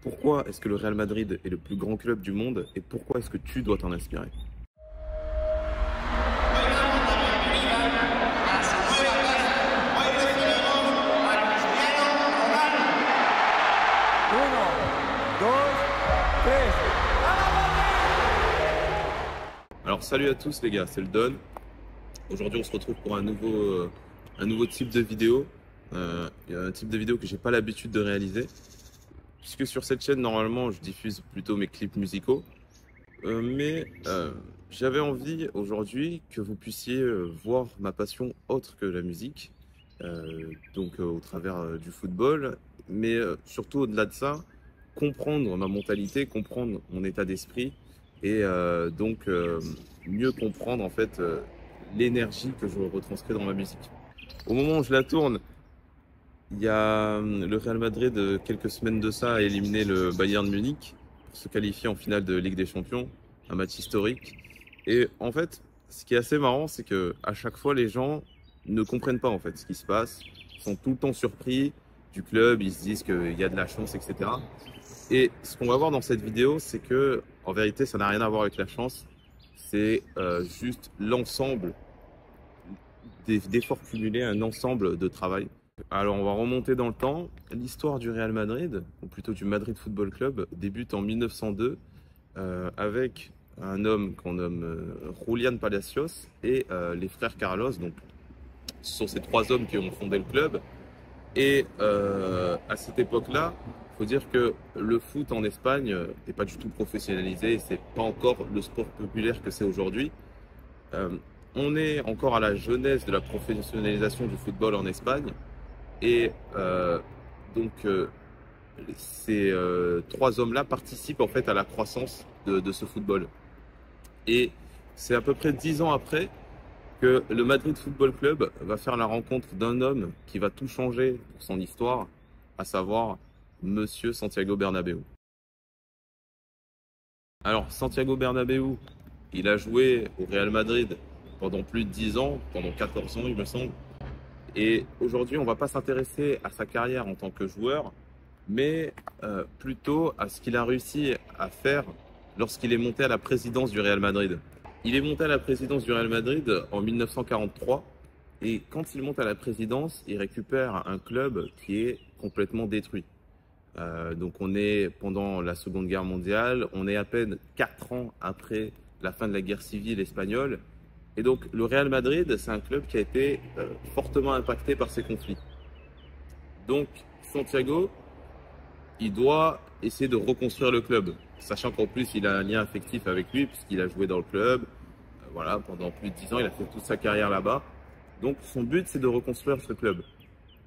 Pourquoi est-ce que le Real Madrid est le plus grand club du monde et pourquoi est-ce que tu dois t'en inspirer? Uno, dos, tres. Alors salut à tous les gars, c'est le Don. Aujourd'hui on se retrouve pour un nouveau type de vidéo. Un type de vidéo que j'ai pas l'habitude de réaliser. Puisque sur cette chaîne normalement je diffuse plutôt mes clips musicaux. Mais j'avais envie aujourd'hui que vous puissiez voir ma passion autre que la musique. Au travers du football. Mais surtout au-delà de ça, comprendre ma mentalité, comprendre mon état d'esprit. Et mieux comprendre en fait l'énergie que je retranscris dans ma musique. Au moment où je la tourne, il y a le Real Madrid, quelques semaines de ça, a éliminé le Bayern Munich pour se qualifier en finale de Ligue des Champions, un match historique. Et en fait, ce qui est assez marrant, c'est que à chaque fois, les gens ne comprennent pas en fait ce qui se passe, ils sont tout le temps surpris du club, ils se disent qu'il y a de la chance, etc. Et ce qu'on va voir dans cette vidéo, c'est que en vérité, ça n'a rien à voir avec la chance. C'est juste l'ensemble des efforts cumulés, un ensemble de travail. Alors, on va remonter dans le temps. L'histoire du Real Madrid, ou plutôt du Madrid Football Club, débute en 1902 avec un homme qu'on nomme Julián Palacios et les frères Carlos. Donc, ce sont ces trois hommes qui ont fondé le club. Et à cette époque-là, il faut dire que le foot en Espagne n'est pas du tout professionnalisé. C'est pas encore le sport populaire que c'est aujourd'hui. On est encore à la genèse de la professionnalisation du football en Espagne. Et ces trois hommes-là participent en fait à la croissance de ce football. Et c'est à peu près 10 ans après que le Madrid Football Club va faire la rencontre d'un homme qui va tout changer pour son histoire, à savoir Monsieur Santiago Bernabéu. Alors Santiago Bernabéu, il a joué au Real Madrid pendant plus de 10 ans, pendant 14 ans il me semble. Et aujourd'hui, on ne va pas s'intéresser à sa carrière en tant que joueur, mais plutôt à ce qu'il a réussi à faire lorsqu'il est monté à la présidence du Real Madrid. Il est monté à la présidence du Real Madrid en 1943 et quand il monte à la présidence, il récupère un club qui est complètement détruit. Donc on est pendant la Seconde Guerre mondiale, on est à peine 4 ans après la fin de la guerre civile espagnole. Et donc, le Real Madrid, c'est un club qui a été fortement impacté par ces conflits. Donc, Santiago, il doit essayer de reconstruire le club, sachant qu'en plus, il a un lien affectif avec lui, puisqu'il a joué dans le club. Voilà, pendant plus de 10 ans, il a fait toute sa carrière là-bas. Donc, son but, c'est de reconstruire ce club.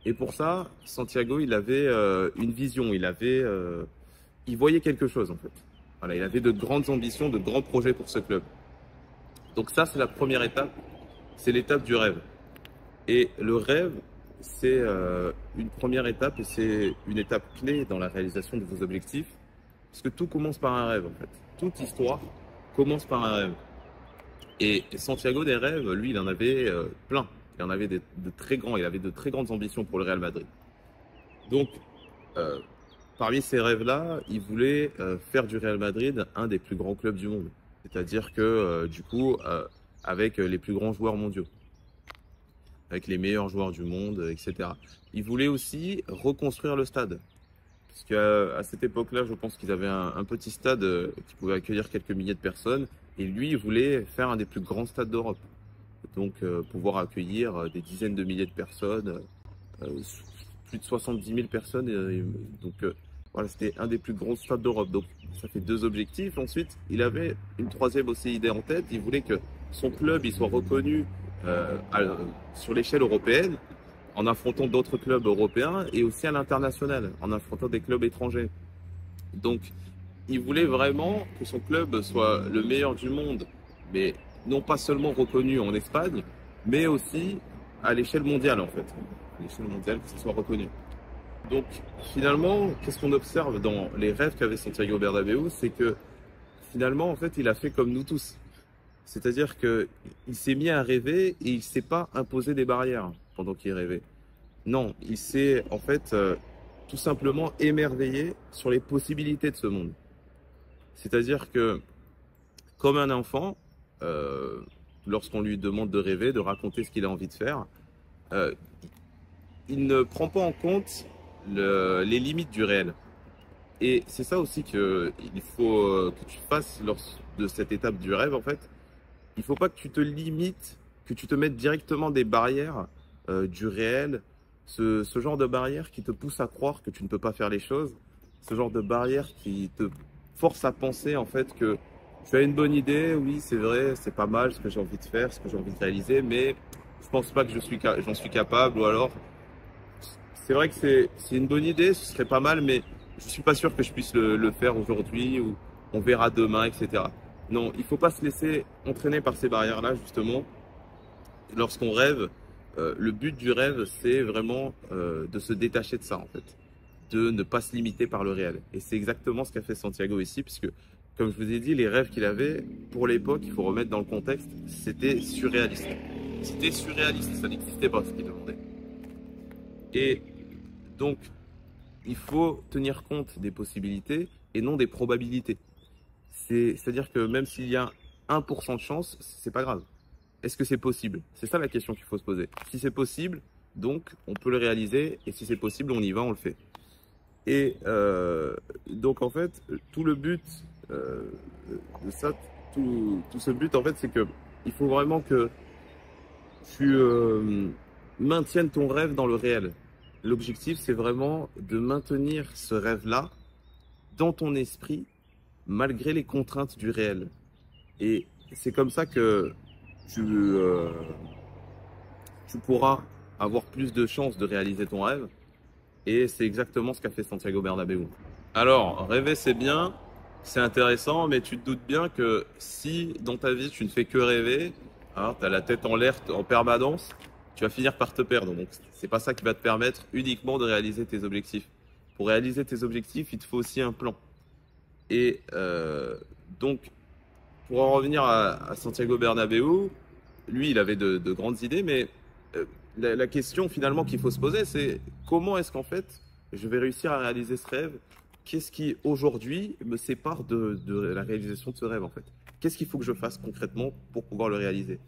Et pour ça, Santiago, il avait une vision, il voyait quelque chose, en fait. Voilà, il avait de grandes ambitions, de grands projets pour ce club. Donc ça, c'est la première étape, c'est l'étape du rêve. Et le rêve, c'est une première étape et c'est une étape clé dans la réalisation de vos objectifs. Parce que tout commence par un rêve, en fait. Toute histoire commence par un rêve. Et Santiago, des rêves, lui, il en avait plein. Il en avait de très grands, il avait de très grandes ambitions pour le Real Madrid. Donc, parmi ces rêves-là, il voulait faire du Real Madrid un des plus grands clubs du monde. C'est-à-dire que avec les plus grands joueurs mondiaux, avec les meilleurs joueurs du monde, etc. Il voulait aussi reconstruire le stade. Parce qu'à cette époque-là, je pense qu'ils avaient un petit stade qui pouvait accueillir quelques milliers de personnes. Et lui, il voulait faire un des plus grands stades d'Europe. Donc pouvoir accueillir des dizaines de milliers de personnes, plus de 70 000 personnes. Voilà, c'était un des plus gros stades d'Europe. Donc, ça fait deux objectifs. Ensuite, il avait une troisième aussi idée en tête. Il voulait que son club il soit reconnu sur l'échelle européenne en affrontant d'autres clubs européens et aussi à l'international, en affrontant des clubs étrangers. Donc, il voulait vraiment que son club soit le meilleur du monde, mais non pas seulement reconnu en Espagne, mais aussi à l'échelle mondiale, en fait. À l'échelle mondiale, que ce soit reconnu. Donc finalement, qu'est-ce qu'on observe dans les rêves qu'avait Santiago Bernabéu, c'est que finalement, en fait, il a fait comme nous tous. C'est-à-dire qu'il s'est mis à rêver et il ne s'est pas imposé des barrières pendant qu'il rêvait. Non, il s'est en fait tout simplement émerveillé sur les possibilités de ce monde. C'est-à-dire que, comme un enfant, lorsqu'on lui demande de rêver, de raconter ce qu'il a envie de faire, euh, il ne prend pas en compte les limites du réel. Et c'est ça aussi qu'il faut que tu fasses lors de cette étape du rêve, en fait. Il ne faut pas que tu te limites, que tu te mettes directement des barrières du réel, ce genre de barrières qui te pousse à croire que tu ne peux pas faire les choses, ce genre de barrières qui te force à penser en fait que tu as une bonne idée, oui c'est vrai, c'est pas mal ce que j'ai envie de faire, ce que j'ai envie de réaliser, mais je pense pas que j'en suis capable, ou alors c'est vrai que c'est une bonne idée, ce serait pas mal, mais je suis pas sûr que je puisse le faire aujourd'hui, ou on verra demain, etc. Non, il faut pas se laisser entraîner par ces barrières-là, justement. Lorsqu'on rêve, le but du rêve, c'est vraiment de se détacher de ça, en fait. De ne pas se limiter par le réel. Et c'est exactement ce qu'a fait Santiago ici, puisque, comme je vous ai dit, les rêves qu'il avait, pour l'époque, il faut remettre dans le contexte, c'était surréaliste. C'était surréaliste, ça n'existait pas ce qu'il demandait. Et donc, il faut tenir compte des possibilités et non des probabilités. C'est-à-dire que même s'il y a 1% de chance, c'est pas grave. Est-ce que c'est possible? C'est ça la question qu'il faut se poser. Si c'est possible, donc on peut le réaliser, et si c'est possible, on y va, on le fait. Et donc en fait, tout le but de ça, tout ce but en fait, c'est que il faut vraiment que tu maintiennes ton rêve dans le réel. L'objectif, c'est vraiment de maintenir ce rêve-là dans ton esprit, malgré les contraintes du réel. Et c'est comme ça que tu pourras avoir plus de chances de réaliser ton rêve. Et c'est exactement ce qu'a fait Santiago Bernabéu. Alors, rêver c'est bien, c'est intéressant, mais tu te doutes bien que si dans ta vie tu ne fais que rêver, hein, tu as la tête en l'air en permanence, tu vas finir par te perdre. Donc c'est pas ça qui va te permettre uniquement de réaliser tes objectifs. Pour réaliser tes objectifs, il te faut aussi un plan. Et donc, pour en revenir à Santiago Bernabéu, lui, il avait de grandes idées, mais la question finalement qu'il faut se poser, c'est comment est-ce qu'en fait je vais réussir à réaliser ce rêve? Qu'est-ce qui aujourd'hui me sépare de la réalisation de ce rêve en fait? Qu'est-ce qu'il faut que je fasse concrètement pour pouvoir le réaliser?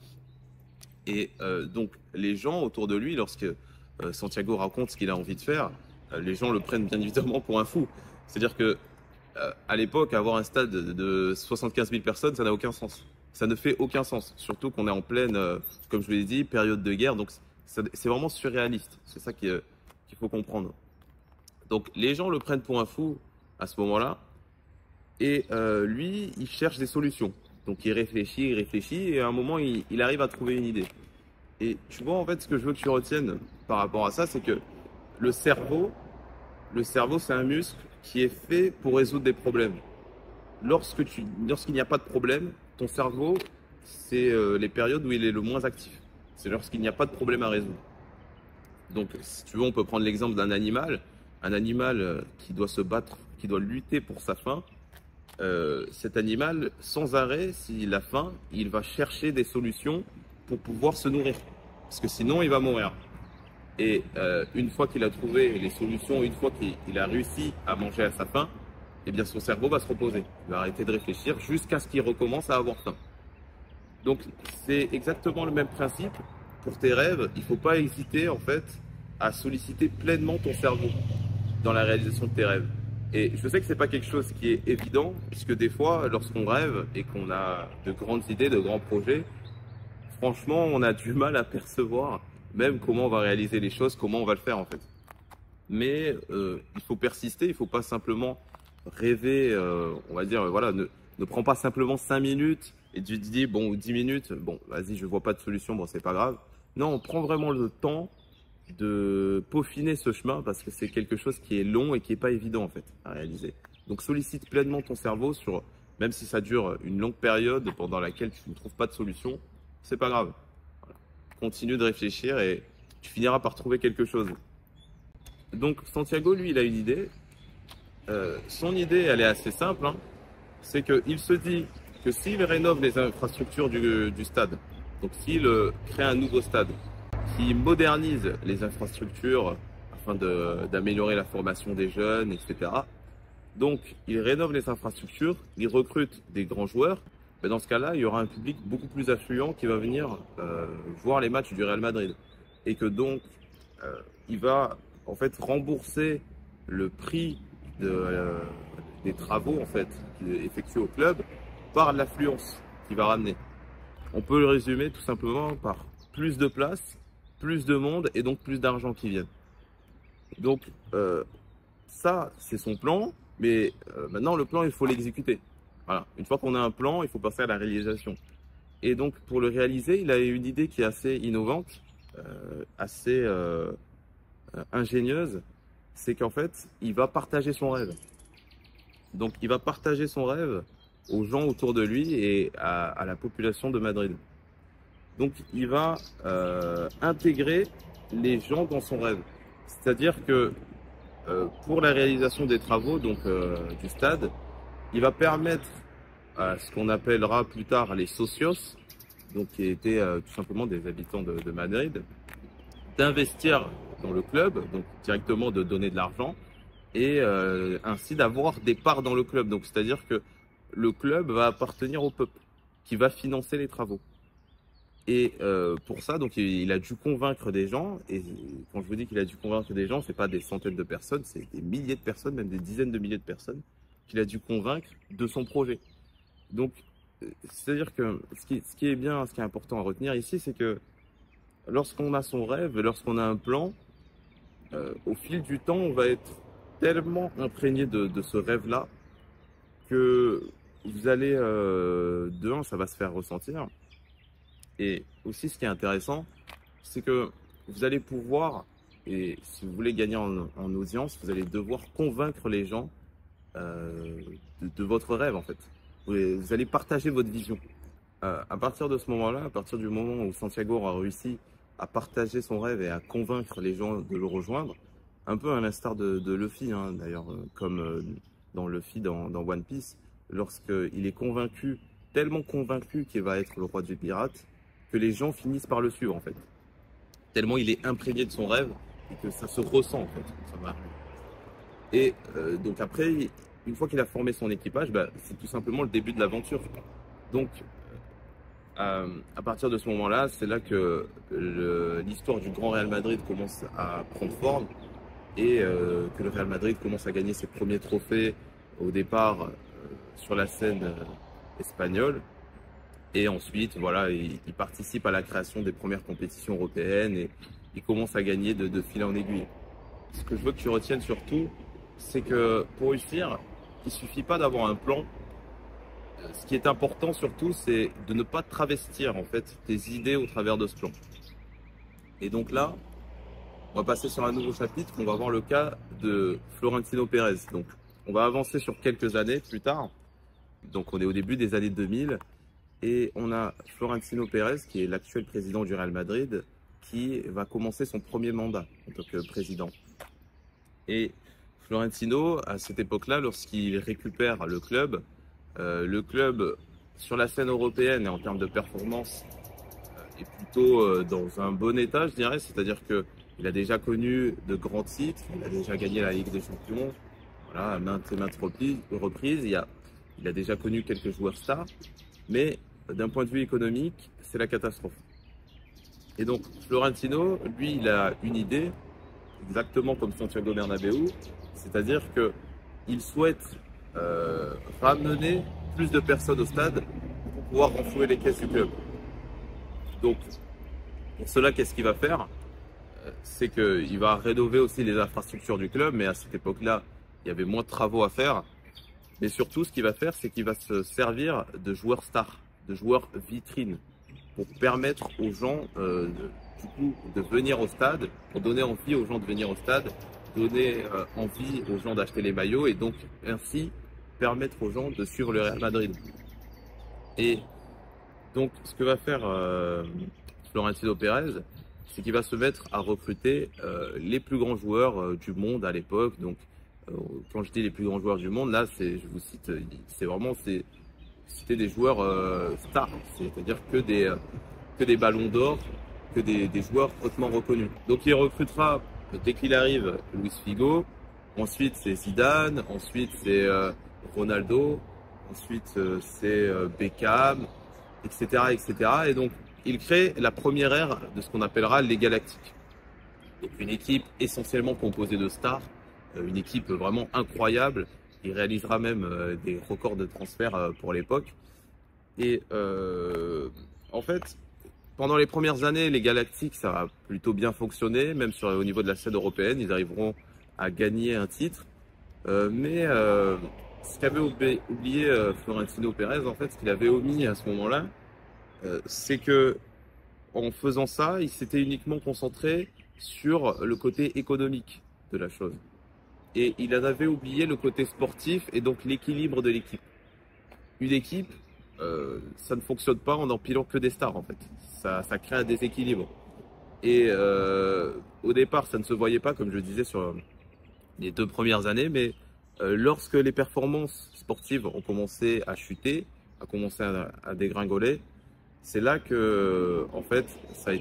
Et donc les gens autour de lui, lorsque Santiago raconte ce qu'il a envie de faire, les gens le prennent bien évidemment pour un fou. C'est-à-dire que à l'époque, avoir un stade de 75 000 personnes, ça n'a aucun sens. Ça ne fait aucun sens. Surtout qu'on est en pleine, comme je vous l'ai dit, période de guerre. Donc, c'est vraiment surréaliste. C'est ça qu'il faut comprendre. Donc, les gens le prennent pour un fou à ce moment-là. Et lui, il cherche des solutions. Donc, il réfléchit. Et à un moment, il arrive à trouver une idée. Et tu vois, en fait, ce que je veux que tu retiennes par rapport à ça, c'est que le cerveau, c'est un muscle qui est fait pour résoudre des problèmes. Lorsqu'il n'y a pas de problème, ton cerveau, c'est les périodes où il est le moins actif. C'est lorsqu'il n'y a pas de problème à résoudre. Donc, si tu veux, on peut prendre l'exemple d'un animal. Un animal qui doit se battre, qui doit lutter pour sa faim. Cet animal, sans arrêt, s'il a faim, il va chercher des solutions pour pouvoir se nourrir. Parce que sinon, il va mourir. Et une fois qu'il a trouvé les solutions, une fois qu'il a réussi à manger à sa faim, eh bien son cerveau va se reposer. Il va arrêter de réfléchir jusqu'à ce qu'il recommence à avoir faim. Donc c'est exactement le même principe pour tes rêves. Il ne faut pas hésiter en fait à solliciter pleinement ton cerveau dans la réalisation de tes rêves. Et je sais que c'est pas quelque chose qui est évident, puisque des fois, lorsqu'on rêve et qu'on a de grandes idées, de grands projets, franchement, on a du mal à percevoir même comment on va réaliser les choses, comment on va le faire en fait. Mais il faut persister, il ne faut pas simplement rêver, on va dire, voilà, ne prends pas simplement 5 minutes et tu te dis, bon, 10 minutes, bon, vas-y, je ne vois pas de solution, bon, c'est pas grave. Non, on prend vraiment le temps de peaufiner ce chemin parce que c'est quelque chose qui est long et qui n'est pas évident en fait à réaliser. Donc sollicite pleinement ton cerveau sur, même si ça dure une longue période pendant laquelle tu ne trouves pas de solution, c'est pas grave. Voilà. Continue de réfléchir et tu finiras par trouver quelque chose. Donc Santiago, lui, il a une idée. Son idée, elle est assez simple. Hein. C'est qu'il se dit que s'il rénove les infrastructures du stade, donc s'il crée un nouveau stade, qui modernise les infrastructures afin d'améliorer la formation des jeunes, etc. Donc, il rénove les infrastructures, il recrute des grands joueurs. Mais dans ce cas-là, il y aura un public beaucoup plus affluent qui va venir voir les matchs du Real Madrid. Et que donc, il va en fait rembourser le prix des travaux en fait effectués au club par l'affluence qu'il va ramener. On peut le résumer tout simplement par plus de places, plus de monde et donc plus d'argent qui viennent. Donc ça, c'est son plan, mais maintenant le plan, il faut l'exécuter. Voilà. Une fois qu'on a un plan, il faut passer à la réalisation. Et donc pour le réaliser, il a une idée qui est assez innovante, assez ingénieuse, c'est qu'en fait, il va partager son rêve. Donc il va partager son rêve aux gens autour de lui et à la population de Madrid. Donc il va intégrer les gens dans son rêve. C'est-à-dire que pour la réalisation des travaux donc, du stade, il va permettre à ce qu'on appellera plus tard les socios, donc qui étaient tout simplement des habitants de Madrid, d'investir dans le club, donc directement de donner de l'argent et ainsi d'avoir des parts dans le club. Donc c'est-à-dire que le club va appartenir au peuple qui va financer les travaux. Et pour ça, donc il a dû convaincre des gens. Et quand je vous dis qu'il a dû convaincre des gens, c'est pas des centaines de personnes, c'est des milliers de personnes, même des dizaines de milliers de personnes qu'il a dû convaincre de son projet. Donc, c'est-à-dire que ce qui est bien, ce qui est important à retenir ici, c'est que lorsqu'on a son rêve, lorsqu'on a un plan, au fil du temps, on va être tellement imprégné de ce rêve-là que vous allez, de un, ça va se faire ressentir. Et aussi, ce qui est intéressant, c'est que vous allez pouvoir, et si vous voulez gagner en audience, vous allez devoir convaincre les gens de votre rêve, en fait. Vous allez partager votre vision. À partir de ce moment-là, à partir du moment où Santiago aura réussi à partager son rêve et à convaincre les gens de le rejoindre, un peu à l'instar de Luffy, hein, d'ailleurs, comme dans Luffy dans One Piece, lorsqu'il est convaincu, tellement convaincu qu'il va être le roi des pirates, que les gens finissent par le suivre en fait. Tellement il est imprégné de son rêve et que ça se ressent en fait. Ça va. Et donc après, une fois qu'il a formé son équipage, bah, c'est tout simplement le début de l'aventure. Donc à partir de ce moment-là, c'est là que l'histoire du Grand Real Madrid commence à prendre forme et que le Real Madrid commence à gagner ses premiers trophées au départ sur la scène espagnole. Et ensuite, voilà, il participe à la création des premières compétitions européennes et il commence à gagner de fil en aiguille. Ce que je veux que tu retiennes surtout, c'est que pour réussir, il ne suffit pas d'avoir un plan. Ce qui est important surtout, c'est de ne pas travestir en fait tes idées au travers de ce plan. Et donc là, on va passer sur un nouveau chapitre. On va voir le cas de Florentino Pérez. Donc, on va avancer sur quelques années plus tard. Donc, on est au début des années 2000. Et on a Florentino Pérez, qui est l'actuel président du Real Madrid, qui va commencer son premier mandat en tant que président. Et Florentino, à cette époque-là, lorsqu'il récupère le club, sur la scène européenne et en termes de performance, est plutôt dans un bon état, je dirais. C'est-à-dire qu'il a déjà connu de grands titres, il a déjà gagné la Ligue des Champions, voilà, à maintes et maintes reprises. Il a déjà connu quelques joueurs stars, mais d'un point de vue économique, c'est la catastrophe. Et donc, Florentino, lui, il a une idée, exactement comme Santiago Bernabéu, c'est-à-dire qu'il souhaite ramener plus de personnes au stade pour pouvoir renflouer les caisses du club. Donc, pour cela, qu'est-ce qu'il va faire? C'est qu'il va rénover aussi les infrastructures du club, mais à cette époque-là, il y avait moins de travaux à faire. Mais surtout, ce qu'il va faire, c'est qu'il va se servir de joueurs stars, de joueurs vitrines, pour permettre aux gens de venir au stade, pour donner envie aux gens de venir au stade, donner envie aux gens d'acheter les maillots et donc ainsi permettre aux gens de suivre le Real Madrid. Et donc, ce que va faire Florentino Pérez, c'est qu'il va se mettre à recruter les plus grands joueurs du monde à l'époque. Donc, quand je dis les plus grands joueurs du monde, là, je vous cite, c'était des joueurs stars, c'est-à-dire que des ballons d'or, que des joueurs hautement reconnus. Donc il recrutera Dès qu'il arrive, Luis Figo, ensuite c'est Zidane, ensuite c'est Ronaldo, ensuite c'est Beckham, etc., etc. Et donc, il crée la première ère de ce qu'on appellera les Galactiques. Donc, une équipe essentiellement composée de stars, une équipe vraiment incroyable. Il réalisera même des records de transfert pour l'époque. Et en fait, pendant les premières années, les Galactiques, ça va plutôt bien fonctionner, même au niveau de la scène européenne, ils arriveront à gagner un titre. Ce qu'avait oublié Florentino Pérez, en fait, ce qu'il avait omis à ce moment-là, c'est que en faisant ça, il s'était uniquement concentré sur le côté économique de la chose. Et il en avait oublié le côté sportif et donc l'équilibre de l'équipe. Une équipe, ça ne fonctionne pas en empilant que des stars en fait. Ça crée un déséquilibre. Et au départ, ça ne se voyait pas, comme je disais, sur les 2 premières années, mais lorsque les performances sportives ont commencé à chuter, a commencé à dégringoler, c'est là que, en fait, ça a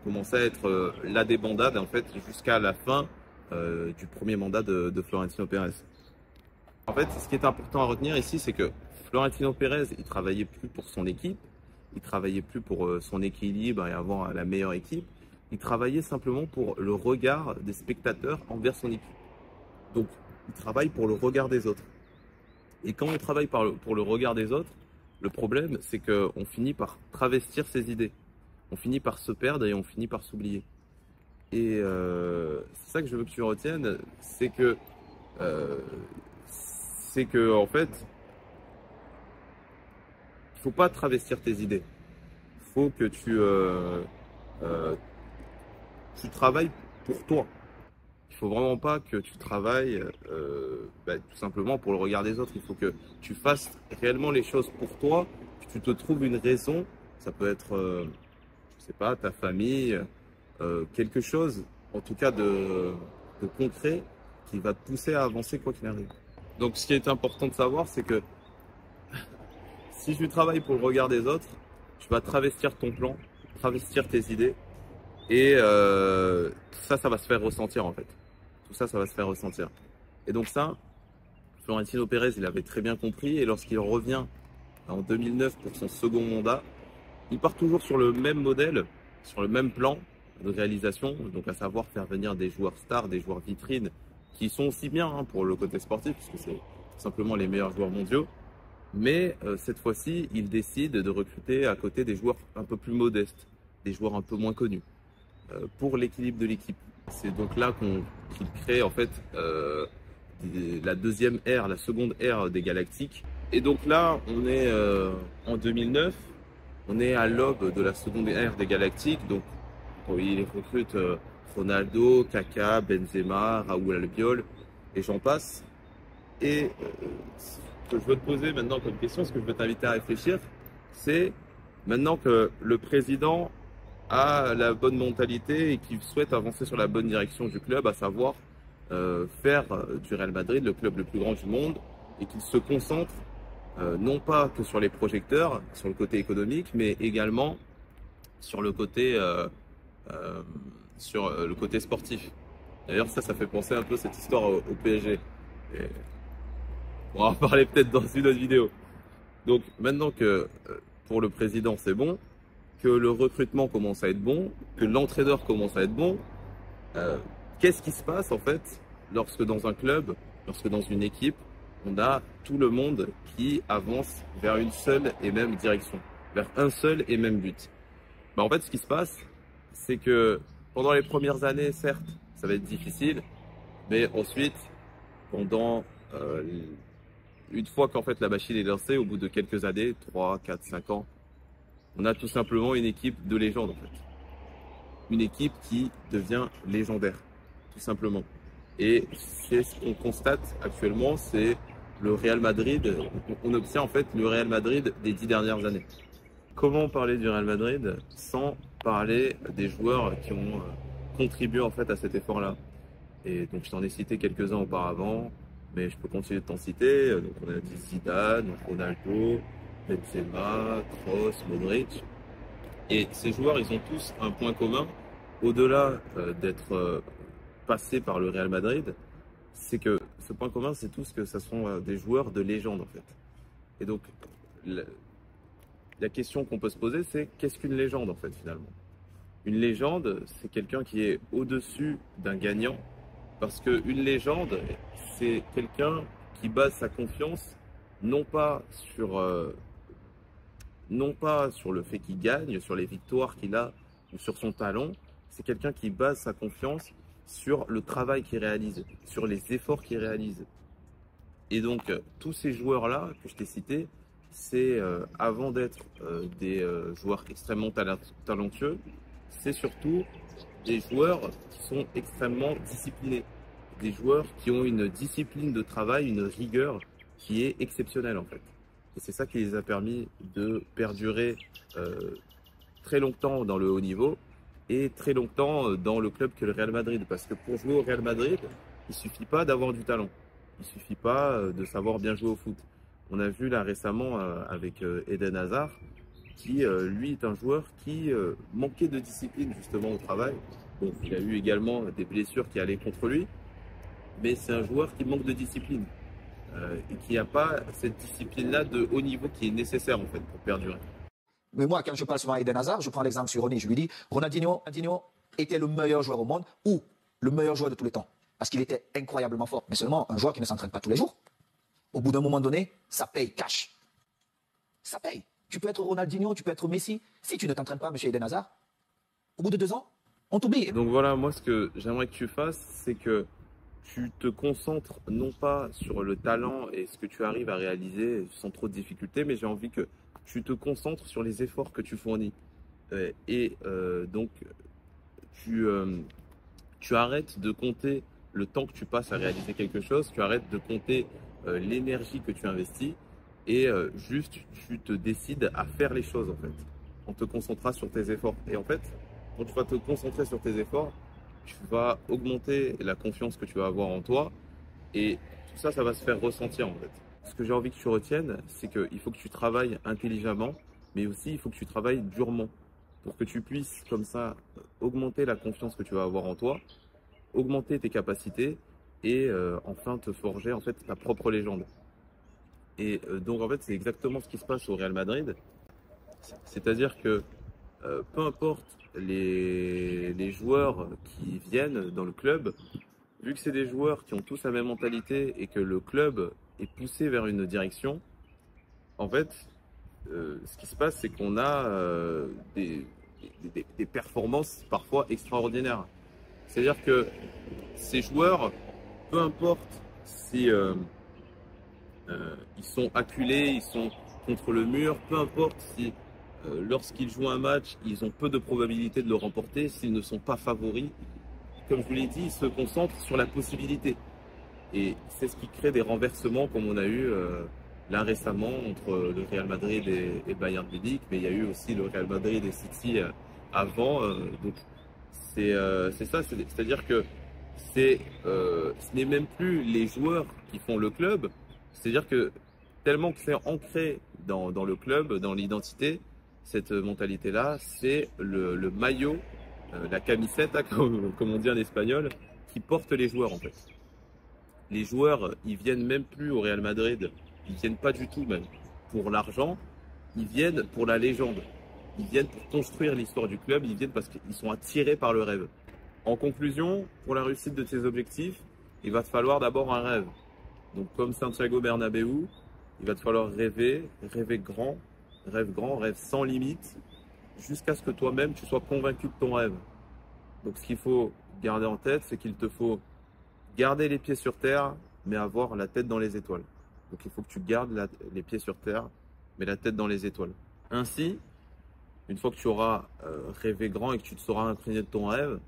commencé à être la débandade, en fait, jusqu'à la fin du premier mandat de Florentino Pérez. En fait, ce qui est important à retenir ici, c'est que Florentino Pérez, il travaillait plus pour son équipe, il travaillait plus pour son équilibre et avoir la meilleure équipe, il travaillait simplement pour le regard des spectateurs envers son équipe. Donc, il travaille pour le regard des autres. Et quand on travaille pour le regard des autres, le problème, c'est qu'on finit par travestir ses idées. On finit par se perdre et on finit par s'oublier. Et c'est ça que je veux que tu retiennes, c'est que en fait, il faut pas travestir tes idées. Il faut que tu travailles pour toi. Il faut vraiment pas que tu travailles tout simplement pour le regard des autres. Il faut que tu fasses réellement les choses pour toi, que tu te trouves une raison. Ça peut être, je sais pas, ta famille, quelque chose, en tout cas de concret, qui va te pousser à avancer quoi qu'il arrive. Donc, ce qui est important de savoir, c'est que si tu travailles pour le regard des autres, tu vas travestir ton plan, travestir tes idées, et ça va se faire ressentir en fait. Tout ça, ça va se faire ressentir. Et donc ça, Florentino Pérez, il avait très bien compris. Et lorsqu'il revient en 2009 pour son second mandat, il part toujours sur le même modèle, sur le même plan de réalisation. Donc à savoir faire venir des joueurs stars, des joueurs vitrines, qui sont aussi bien pour le côté sportif, puisque c'est tout simplement les meilleurs joueurs mondiaux. Mais cette fois-ci, il décide de recruter à côté des joueurs un peu plus modestes, des joueurs un peu moins connus, pour l'équilibre de l'équipe. C'est donc là qu'il crée en fait la deuxième ère, la seconde ère des Galactiques. Et donc là, on est en 2009, on est à l'aube de la seconde ère des Galactiques. Donc il recrute Ronaldo, Kaka, Benzema, Raúl Albiol et j'en passe. Et ce que je veux te poser maintenant comme question, ce que je veux t'inviter à réfléchir, c'est maintenant que le président a la bonne mentalité et qui souhaite avancer sur la bonne direction du club, à savoir faire du Real Madrid le club le plus grand du monde et qu'il se concentre non pas que sur les projecteurs, sur le côté économique, mais également sur le côté sportif. D'ailleurs, ça fait penser un peu cette histoire au PSG. Et on va en parler peut-être dans une autre vidéo. Donc maintenant que pour le président c'est bon, que le recrutement commence à être bon, que l'entraîneur commence à être bon, qu'est-ce qui se passe en fait lorsque dans un club, lorsque dans une équipe, on a tout le monde qui avance vers une seule et même direction, vers un seul et même but. En fait, ce qui se passe, c'est que pendant les premières années, certes, ça va être difficile, mais ensuite, une fois qu'en fait la machine est lancée, au bout de quelques années, 3, 4, 5 ans, on a tout simplement une équipe de légende en fait. Une équipe qui devient légendaire, tout simplement. Et c'est ce qu'on constate actuellement, c'est le Real Madrid. On obtient en fait le Real Madrid des 10 dernières années. Comment parler du Real Madrid sans parler des joueurs qui ont contribué en fait à cet effort-là? Et donc je t'en ai cité quelques-uns auparavant, mais je peux continuer de t'en citer. Donc on a dit Zidane, Ronaldo, Benzema, Kroos, Modric. Et ces joueurs, ils ont tous un point commun, au-delà d'être passé par le Real Madrid, c'est que ce point commun, c'est tous que ce sont des joueurs de légende en fait. Et donc, la question qu'on peut se poser, c'est qu'est-ce qu'une légende en fait finalement? Une légende, c'est quelqu'un qui est au-dessus d'un gagnant, parce qu'une légende, c'est quelqu'un qui base sa confiance non pas sur le fait qu'il gagne, sur les victoires qu'il a ou sur son talent, c'est quelqu'un qui base sa confiance sur le travail qu'il réalise, sur les efforts qu'il réalise. Et donc, tous ces joueurs-là que je t'ai cités, c'est avant d'être des joueurs extrêmement talentueux, c'est surtout des joueurs qui sont extrêmement disciplinés, des joueurs qui ont une discipline de travail, une rigueur qui est exceptionnelle en fait. Et c'est ça qui les a permis de perdurer très longtemps dans le haut niveau et très longtemps dans le club que le Real Madrid. Parce que pour jouer au Real Madrid, il suffit pas d'avoir du talent. Il suffit pas de savoir bien jouer au foot. On a vu là récemment avec Eden Hazard, qui lui est un joueur qui manquait de discipline justement au travail. Bon, il a eu également des blessures qui allaient contre lui, mais c'est un joueur qui manque de discipline et qui n'a pas cette discipline-là de haut niveau qui est nécessaire en fait pour perdurer. Mais moi, quand je parle souvent à Eden Hazard, je prends l'exemple sur Ronny, je lui dis, Ronaldinho était le meilleur joueur au monde ou le meilleur joueur de tous les temps, parce qu'il était incroyablement fort. Mais seulement un joueur qui ne s'entraîne pas tous les jours, au bout d'un moment donné, ça paye cash. Ça paye. Tu peux être Ronaldinho, tu peux être Messi. Si tu ne t'entraînes pas, monsieur Eden Hazard, au bout de 2 ans, on t'oublie. Donc voilà, moi ce que j'aimerais que tu fasses, c'est que tu te concentres non pas sur le talent et ce que tu arrives à réaliser sans trop de difficultés, mais j'ai envie que tu te concentres sur les efforts que tu fournis. Donc, tu arrêtes de compter le temps que tu passes à réaliser quelque chose, tu arrêtes de compter l'énergie que tu investis et juste tu te décides à faire les choses en fait. On te concentrera sur tes efforts. Et en fait, quand tu vas te concentrer sur tes efforts, tu vas augmenter la confiance que tu vas avoir en toi et tout ça, ça va se faire ressentir en fait. Ce que j'ai envie que tu retiennes, c'est qu'il faut que tu travailles intelligemment, mais aussi il faut que tu travailles durement pour que tu puisses comme ça augmenter la confiance que tu vas avoir en toi, augmenter tes capacités et enfin te forger en fait ta propre légende. Et donc en fait c'est exactement ce qui se passe au Real Madrid, c'est-à-dire que peu importe les joueurs qui viennent dans le club, vu que c'est des joueurs qui ont tous la même mentalité et que le club est poussé vers une direction, en fait, ce qui se passe, c'est qu'on a des performances parfois extraordinaires. C'est-à-dire que ces joueurs, peu importe si ils sont acculés, ils sont contre le mur, peu importe si lorsqu'ils jouent un match, ils ont peu de probabilité de le remporter, s'ils ne sont pas favoris, comme je vous l'ai dit, ils se concentrent sur la possibilité. Et c'est ce qui crée des renversements comme on a eu là récemment entre le Real Madrid et Bayern Munich, mais il y a eu aussi le Real Madrid et City avant. Donc c'est ça, c'est-à-dire que ce n'est même plus les joueurs qui font le club, c'est-à-dire que tellement que c'est ancré dans le club, dans l'identité, cette mentalité-là, c'est le maillot, la camiseta, comme on dit en espagnol, qui porte les joueurs en fait. Les joueurs, ils viennent même plus au Real Madrid, ils viennent pas du tout même pour l'argent, ils viennent pour la légende. Ils viennent pour construire l'histoire du club, ils viennent parce qu'ils sont attirés par le rêve. En conclusion, pour la réussite de tes objectifs, il va te falloir d'abord un rêve. Donc comme Santiago Bernabéu, il va te falloir rêver grand, rêve sans limite, jusqu'à ce que toi-même tu sois convaincu de ton rêve. Donc ce qu'il faut garder en tête, c'est qu'il te faut garder les pieds sur terre, mais avoir la tête dans les étoiles. Donc il faut que tu gardes les pieds sur terre, mais la tête dans les étoiles. Ainsi, une fois que tu auras rêvé grand et que tu te seras imprégné de ton rêve,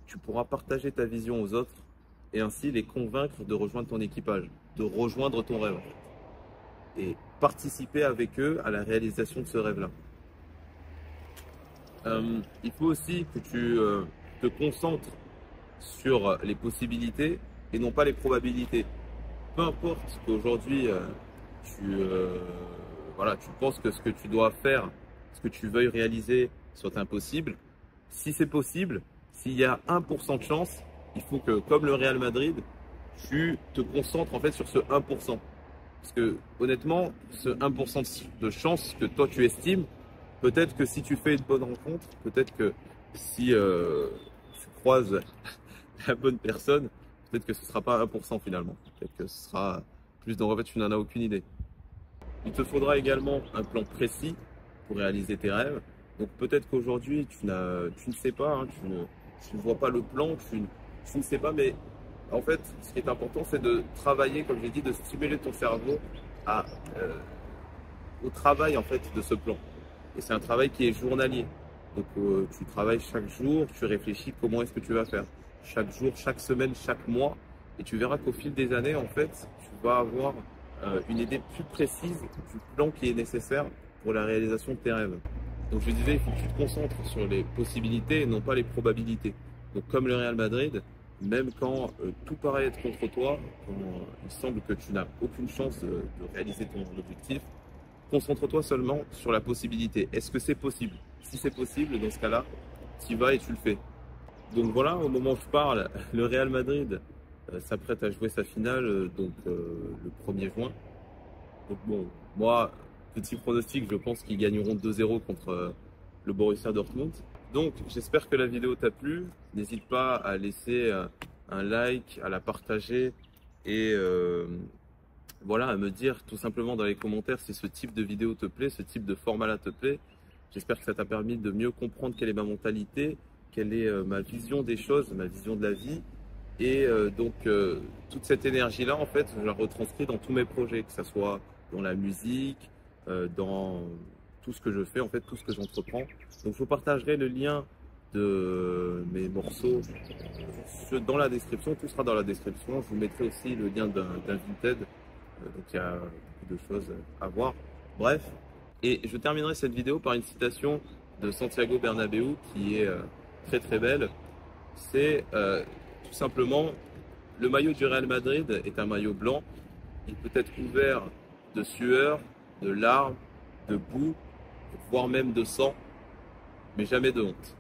tu pourras partager ta vision aux autres et ainsi les convaincre de rejoindre ton équipage, de rejoindre ton rêve et participer avec eux à la réalisation de ce rêve-là. Il faut aussi que tu te concentres sur les possibilités et non pas les probabilités. Peu importe qu'aujourd'hui tu penses que ce que tu dois faire, ce que tu veuilles réaliser soit impossible. Si c'est possible, S'il y a 1% de chance, il faut que, comme le Real Madrid, tu te concentres en fait sur ce 1%. Parce que honnêtement, ce 1% de chance que toi tu estimes, peut-être que si tu fais une bonne rencontre, peut-être que si tu croises la bonne personne, peut-être que ce ne sera pas 1% finalement. Peut-être que ce sera plus en fait, tu n'en as aucune idée. Il te faudra également un plan précis pour réaliser tes rêves. Donc peut-être qu'aujourd'hui, tu ne sais pas, hein, tu ne vois pas le plan, tu ne sais pas, mais en fait, ce qui est important, c'est de travailler, comme j'ai dit, de stimuler ton cerveau à, au travail en fait de ce plan. Et c'est un travail qui est journalier. Donc tu travailles chaque jour, tu réfléchis comment est-ce que tu vas faire. Chaque jour, chaque semaine, chaque mois. Et tu verras qu'au fil des années, en fait, tu vas avoir une idée plus précise du plan qui est nécessaire pour la réalisation de tes rêves. Donc je disais, il faut que tu te concentres sur les possibilités et non pas les probabilités. Donc comme le Real Madrid, même quand tout paraît être contre toi, quand il semble que tu n'as aucune chance de réaliser ton objectif, concentre-toi seulement sur la possibilité. Est-ce que c'est possible? Si c'est possible, dans ce cas-là, tu y vas et tu le fais. Donc voilà, au moment où je parle, le Real Madrid s'apprête à jouer sa finale le 1er juin. Donc bon, moi, petit pronostic, je pense qu'ils gagneront 2-0 contre le Borussia Dortmund. Donc j'espère que la vidéo t'a plu. N'hésite pas à laisser un like, à la partager et voilà, à me dire tout simplement dans les commentaires si ce type de vidéo te plaît, ce type de format-là te plaît. J'espère que ça t'a permis de mieux comprendre quelle est ma mentalité, quelle est ma vision des choses, ma vision de la vie. Et toute cette énergie-là, en fait, je la retranscris dans tous mes projets, que ce soit dans la musique, dans tout ce que je fais, en fait, tout ce que j'entreprends. Donc je vous partagerai le lien de mes morceaux dans la description, tout sera dans la description. Je vous mettrai aussi le lien d'un Vinted, donc il y a beaucoup de choses à voir. Bref, et je terminerai cette vidéo par une citation de Santiago Bernabéu qui est très très belle. C'est tout simplement, le maillot du Real Madrid est un maillot blanc. Il peut être couvert de sueur, de larmes, de boue, voire même de sang, mais jamais de honte.